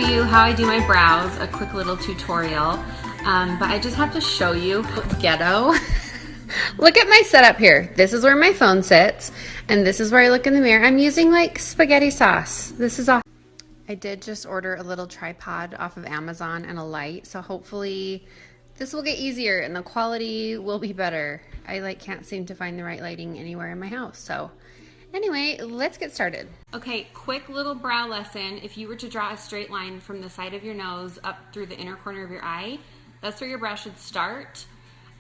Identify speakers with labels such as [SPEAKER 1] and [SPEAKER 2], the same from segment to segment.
[SPEAKER 1] you how I do my brows, a quick little tutorial, but I just have to show you ghetto. Look at my setup here. This is where my phone sits, and this is where I look in the mirror. I'm using like spaghetti sauce. This is awesome. I did just order a little tripod off of Amazon and a light, so hopefully this will get easier and the quality will be better. I can't seem to find the right lighting anywhere in my house, so anyway, let's get started. Okay, quick little brow lesson. If you were to draw a straight line from the side of your nose up through the inner corner of your eye, that's where your brow should start.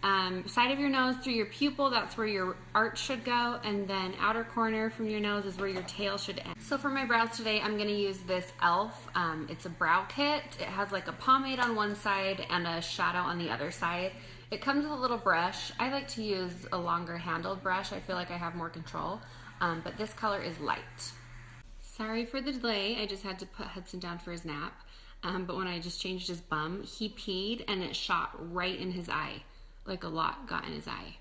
[SPEAKER 1] Side of your nose through your pupil, that's where your arch should go, and then outer corner from your nose is where your tail should end. So for my brows today, I'm gonna use this e.l.f. It's a brow kit. It has like a pomade on one side and a shadow on the other side. It comes with a little brush. I like to use a longer handled brush. I feel like I have more control, but this color is light. Sorry for the delay. I just had to put Hudson down for his nap, but when I just changed his bum, he peed and it shot right in his eye. Like a lot got in his eye.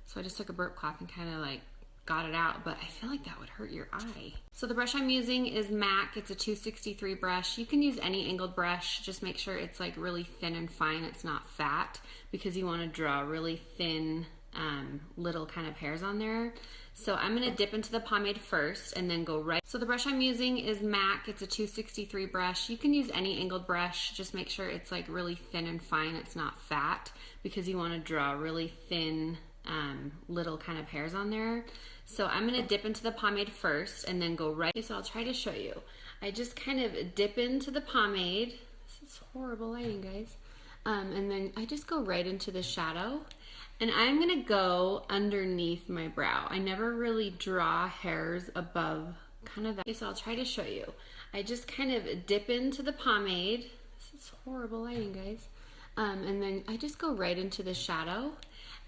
[SPEAKER 1] So I just took a burp cloth and kind of like got it out, but I feel like that would hurt your eye. So the brush I'm using is MAC. It's a 263 brush. You can use any angled brush. Just make sure it's like really thin and fine. It's not fat, because you want to draw really thin little kind of hairs on there. So I'm going to dip into the pomade first and then go right. So the brush I'm using is MAC. It's a 263 brush. You can use any angled brush. Just make sure it's like really thin and fine. It's not fat, because you want to draw really thin little kind of hairs on there. So I'm going to dip into the pomade first and then go right. So I'll try to show you. I just kind of dip into the pomade. This is horrible lighting, guys. And then I just go right into the shadow. And I'm gonna go underneath my brow. I never really draw hairs above kind of that. Okay, so I'll try to show you. I just kind of dip into the pomade. This is horrible lighting, guys. And then I just go right into the shadow.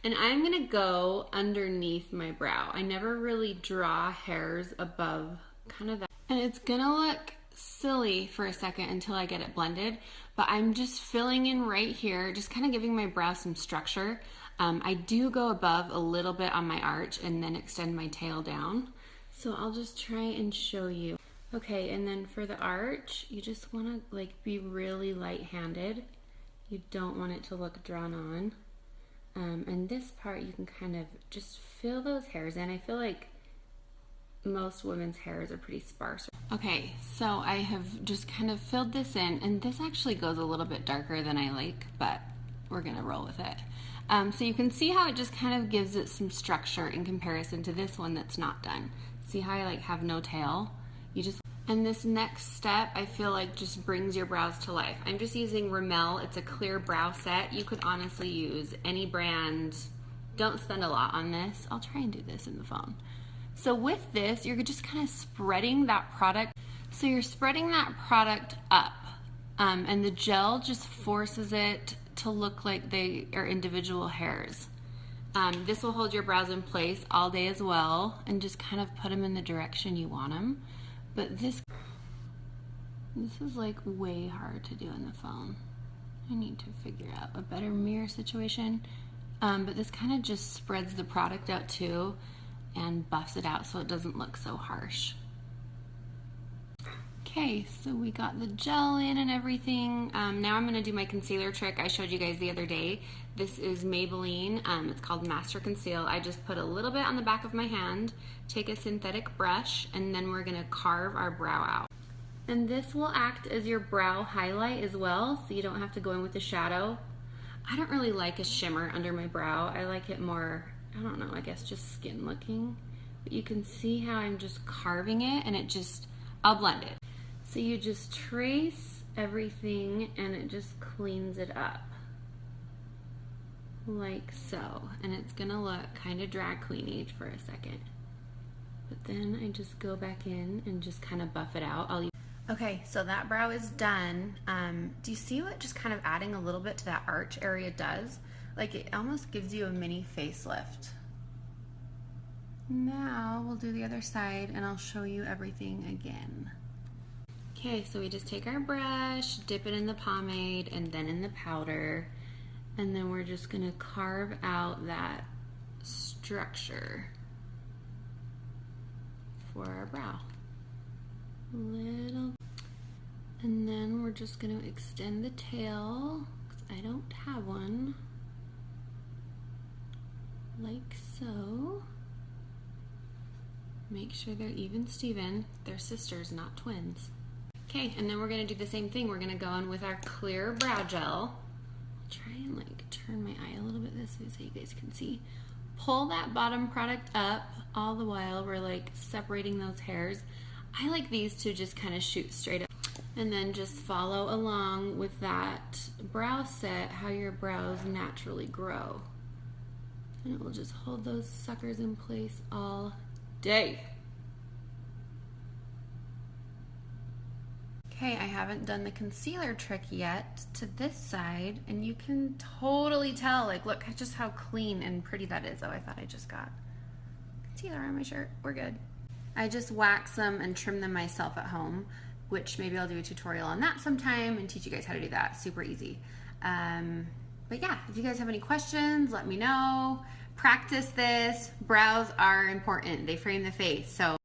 [SPEAKER 1] And I'm gonna go underneath my brow. I never really draw hairs above kind of that. And it's gonna look silly for a second until I get it blended, but I'm just filling in right here, just kind of giving my brow some structure. I do go above a little bit on my arch and then extend my tail down. So I'll just try and show you. Okay, and then for the arch, you just want to like be really light-handed. You don't want it to look drawn on. And this part, you can kind of just fill those hairs in. I feel like most women's hairs are pretty sparse. Okay, so I have just kind of filled this in, and this actually goes a little bit darker than I like, but we're gonna roll with it. So you can see how it just kind of gives it some structure in comparison to this one that's not done. See how I like have no tail? And this next step, I feel like just brings your brows to life. I'm just using Rimmel. It's a clear brow set. You could honestly use any brand. Don't spend a lot on this. I'll try and do this in the phone. So with this, you're just kind of spreading that product. So you're spreading that product up, and the gel just forces it to look like they are individual hairs. This will hold your brows in place all day as well, and just kind of put them in the direction you want them. But this is like way hard to do in the phone. I need to figure out a better mirror situation. But this kind of just spreads the product out too and buffs it out so it doesn't look so harsh. Okay, so we got the gel in and everything. Now I'm gonna do my concealer trick I showed you guys the other day. This is Maybelline, it's called Master Conceal. I just put a little bit on the back of my hand, take a synthetic brush, and then we're gonna carve our brow out. And this will act as your brow highlight as well, so you don't have to go in with the shadow. I don't really like a shimmer under my brow. I like it more, I don't know, I guess just skin looking. But you can see how I'm just carving it, and I'll blend it. So you just trace everything and it just cleans it up. Like so. And it's gonna look kind of drag queeny for a second. But then I just go back in and just kind of buff it out. Okay, so that brow is done. Do you see what just kind of adding a little bit to that arch area does? Like it almost gives you a mini facelift. Now we'll do the other side and I'll show you everything again. Okay, so we just take our brush, dip it in the pomade and then in the powder, and then we're just gonna carve out that structure for our brow. And then we're just going to extend the tail, because I don't have one, like so. Make sure they're even Steven. They're sisters, not twins. Okay, and then we're going to do the same thing. We're going to go in with our clear brow gel. I'll try and like turn my eye a little bit this way so you guys can see. Pull that bottom product up all the while we're like separating those hairs. I like these to just kind of shoot straight up. And then just follow along with that brow set, how your brows naturally grow. And it will just hold those suckers in place all day. Okay, I haven't done the concealer trick yet to this side, and you can totally tell, like, look just how clean and pretty that is. Oh, I thought I just got concealer on my shirt. We're good. I just wax them and trim them myself at home, which maybe I'll do a tutorial on that sometime and teach you guys how to do that. Super easy. But yeah, if you guys have any questions, let me know. Practice this. Brows are important. They frame the face. So